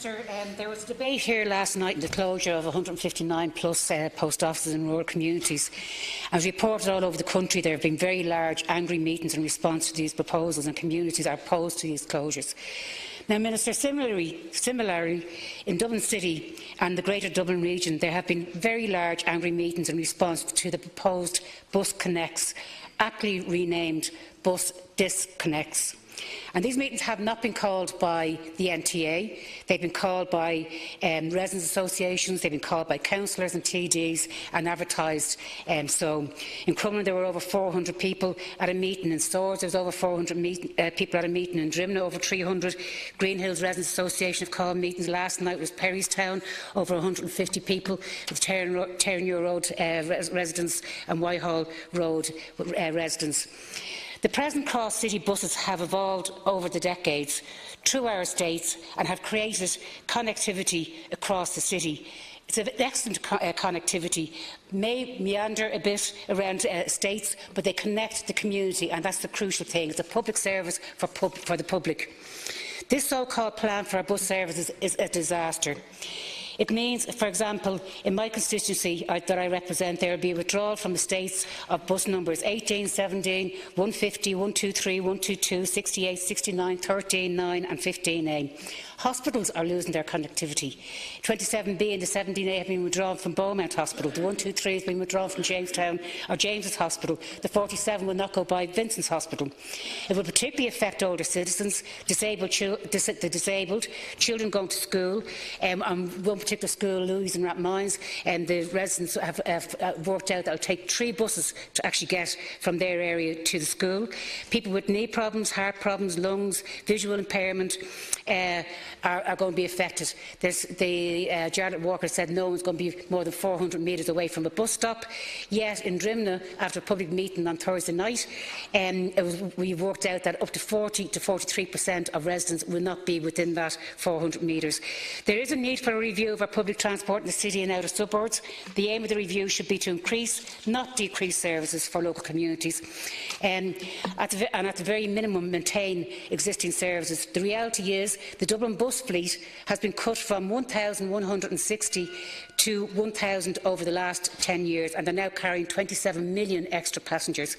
Minister, there was a debate here last night in the closure of 159 plus post offices in rural communities. As reported all over the country, there have been very large angry meetings in response to these proposals, and communities are opposed to these closures. Now, Minister, similarly, in Dublin City and the Greater Dublin region, there have been very large angry meetings in response to the proposed bus connects, aptly renamed bus disconnects. And these meetings have not been called by the NTA, they've been called by residents' associations, they've been called by councillors and TDs and advertised. So in Crumlin there were over 400 people at a meeting, in Swords there was over 400 people at a meeting, in Drimna over 300. Green Hills Residents Association have called meetings. Last night was Perrystown, over 150 people, with Terranure Road residents and Whitehall Road residents. The present cross-city buses have evolved over the decades through our estates and have created connectivity across the city. It's an excellent connectivity, may meander a bit around estates, but they connect the community, and that's the crucial thing. It's a public service for the public. This so-called plan for our bus services is a disaster. It means, for example, in my constituency that I represent, there will be a withdrawal from estates of bus numbers 18, 17, 150, 123, 122, 68, 69, 13, 9 and 15A. Hospitals are losing their connectivity. 27B and the 17A have been withdrawn from Beaumont Hospital. The 123 has been withdrawn from Jamestown or James's Hospital. The 47 will not go by Vincent's Hospital. It will particularly affect older citizens, the disabled, children going to school. One particular school, Louise and Rathmines, and the residents have worked out that it will take 3 buses to actually get from their area to the school. People with knee problems, heart problems, lungs, visual impairment are going to be affected. Jarlath Walker said no one's going to be more than 400 metres away from a bus stop. Yet in Drimna, after a public meeting on Thursday night, we worked out that up to 40 to 43% of residents will not be within that 400 metres. There is a need for a review of our public transport in the city and outer suburbs. The aim of the review should be to increase, not decrease, services for local communities, and at the very minimum maintain existing services. The reality is the Dublin bus fleet has been cut from 1,160 to 1,000 over the last 10 years, and they're now carrying 27 million extra passengers.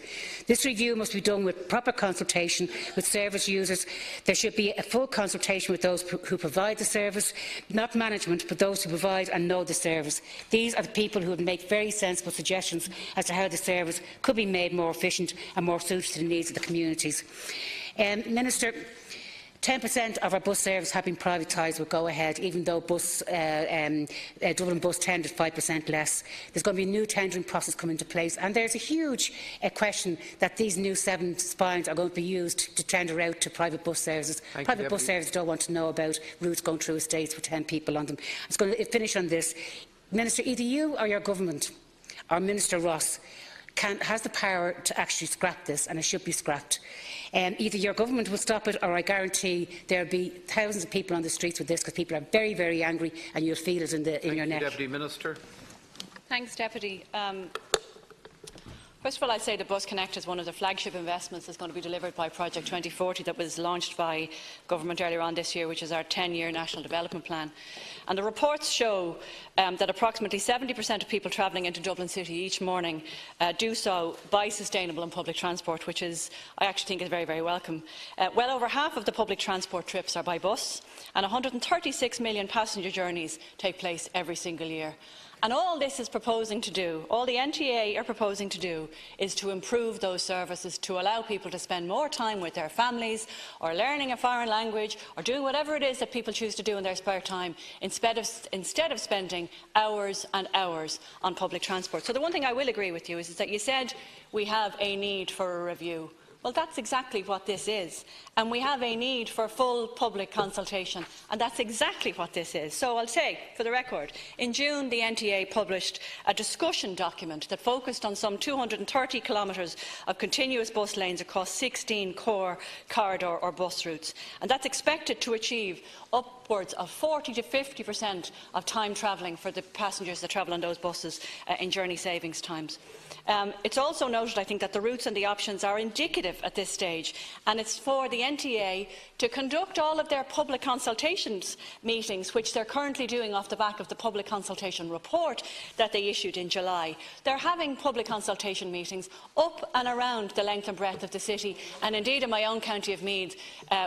This review must be done with proper consultation with service users. There should be a full consultation with those who provide the service, not management, but those who provide and know the service. These are the people who would make very sensible suggestions as to how the service could be made more efficient and more suited to the needs of the communities. Minister, 10% of our bus service have been privatised with go-ahead, even though Dublin Bus tendered 5% less. There's going to be a new tendering process come into place, and there's a huge question that these new 7 spines are going to be used to tender out to private bus services. Private bus services don't want to know about routes going through estates with 10 people on them. I'm just going to finish on this. Minister, either you or your government, or Minister Ross, has the power to actually scrap this, and it should be scrapped. Either your government will stop it, or I guarantee there will be thousands of people on the streets with this, because people are very, very angry, and you'll feel it in your neck. Deputy Minister. Thanks, Deputy. First of all, I'd say the Bus Connect is one of the flagship investments that's going to be delivered by Project 2040 that was launched by Government earlier on this year, which is our 10-year National Development Plan. And the reports show that approximately 70% of people travelling into Dublin City each morning do so by sustainable and public transport, which is, I actually think, is very, very welcome. Well over half of the public transport trips are by bus, and 136 million passenger journeys take place every single year. And all this is proposing to do, all the NTA are proposing to do, is to improve those services, to allow people to spend more time with their families, or learning a foreign language, or doing whatever it is that people choose to do in their spare time, instead of spending hours and hours on public transport. So the one thing I will agree with you is that you said we have a need for a review. Well, that's exactly what this is, and we have a need for full public consultation, and that's exactly what this is. So I'll say, for the record, in June the NTA published a discussion document that focused on some 230 kilometres of continuous bus lanes across 16 core corridor or bus routes, and that's expected to achieve upwards of 40 to 50% of time travelling for the passengers that travel on those buses in journey savings times. It's also noted, I think, that the routes and the options are indicative give at this stage, and it's for the NTA to conduct all of their public consultations meetings, which they're currently doing off the back of the public consultation report that they issued in July. They're having public consultation meetings up and around the length and breadth of the city, and indeed in my own county of Meath,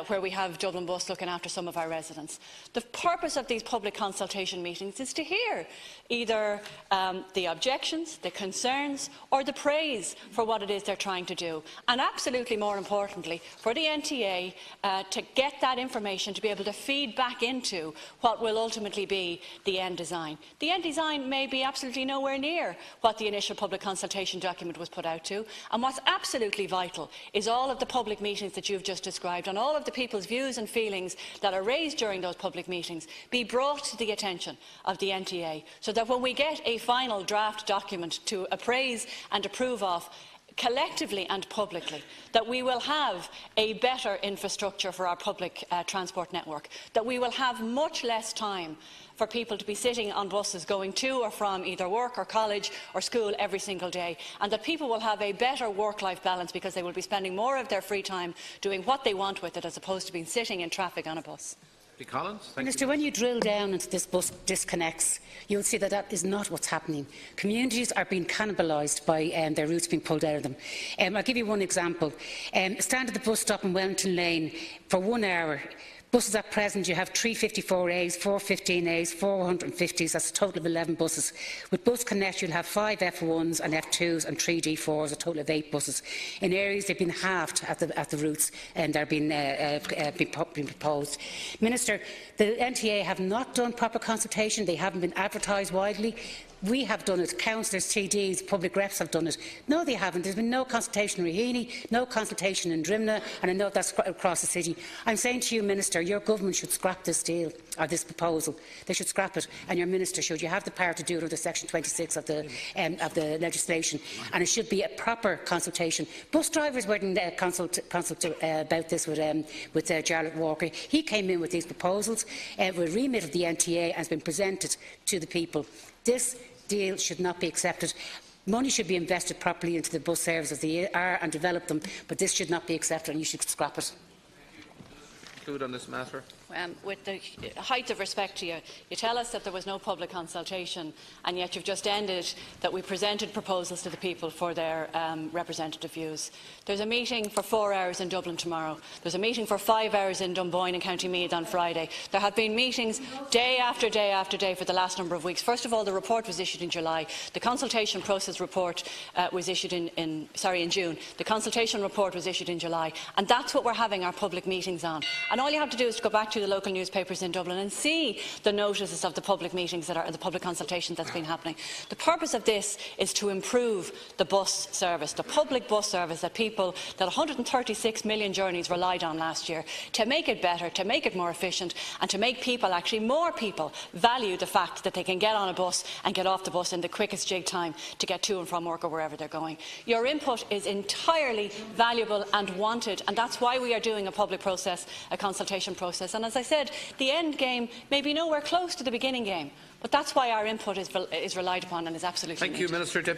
where we have Dublin Bus looking after some of our residents. The purpose of these public consultation meetings is to hear either the objections, the concerns, or the praise for what it is they're trying to do, and absolutely more importantly for the NTA to get that information to be able to feed back into what will ultimately be the end design. The end design may be absolutely nowhere near what the initial public consultation document was put out to, and what's absolutely vital is all of the public meetings that you've just described and all of the people's views and feelings that are raised during those public meetings be brought to the attention of the NTA, so that when we get a final draft document to appraise and approve of, collectively and publicly, that we will have a better infrastructure for our public transport network, that we will have much less time for people to be sitting on buses going to or from either work or college or school every single day, and that people will have a better work-life balance because they will be spending more of their free time doing what they want with it as opposed to being sitting in traffic on a bus. Minister, when you drill down into this bus disconnects, you'll see that that is not what's happening. Communities are being cannibalised by their routes being pulled out of them. I'll give you one example. Stand at the bus stop in Wellington Lane for 1 hour. Buses at present, you have 354As, 415As, 450s, that's a total of 11 buses. With Bus Connect, you'll have 5 F1s and F2s and 3 D4s, a total of 8 buses. In areas, they've been halved at the routes and they're being proposed. Minister, the NTA have not done proper consultation, they haven't been advertised widely. We have done it. Councillors, TDs, public reps have done it. No, they haven't. There's been no consultation in Raheny, no consultation in Drimna, and I know that's across the city. I'm saying to you, Minister, your government should scrap this deal, or this proposal. They should scrap it, and your Minister should. You have the power to do it under Section 26 of the legislation, and it should be a proper consultation. Bus drivers weren't consulted about this with Jarlath Walker. He came in with these proposals, with remit of the NTA, and has been presented to the people. This deal should not be accepted. Money should be invested properly into the bus services as they are and develop them, but this should not be accepted and you should scrap it. Conclude on this matter. With the height of respect to you, you tell us that there was no public consultation, and yet you've just ended that we presented proposals to the people for their representative views. There's a meeting for 4 hours in Dublin tomorrow. There's a meeting for 5 hours in Dunboyne and County Meath on Friday. There have been meetings day after day after day for the last number of weeks. First of all, the report was issued in July. The consultation process report was issued in June. The consultation report was issued in July, and that's what we're having our public meetings on. And all you have to do is to go back to the local newspapers in Dublin and see the notices of the public meetings that are the public consultation that's been happening. The purpose of this is to improve the bus service, the public bus service that 136 million journeys relied on last year, to make it better, to make it more efficient, and to make people, actually more people, value the fact that they can get on a bus and get off the bus in the quickest jig time to get to and from work or wherever they're going. Your input is entirely valuable and wanted, and that's why we are doing a public process, a consultation process. And as I said, the end game may be nowhere close to the beginning game, but that's why our input is relied upon and is absolutely needed. Thank you, Minister.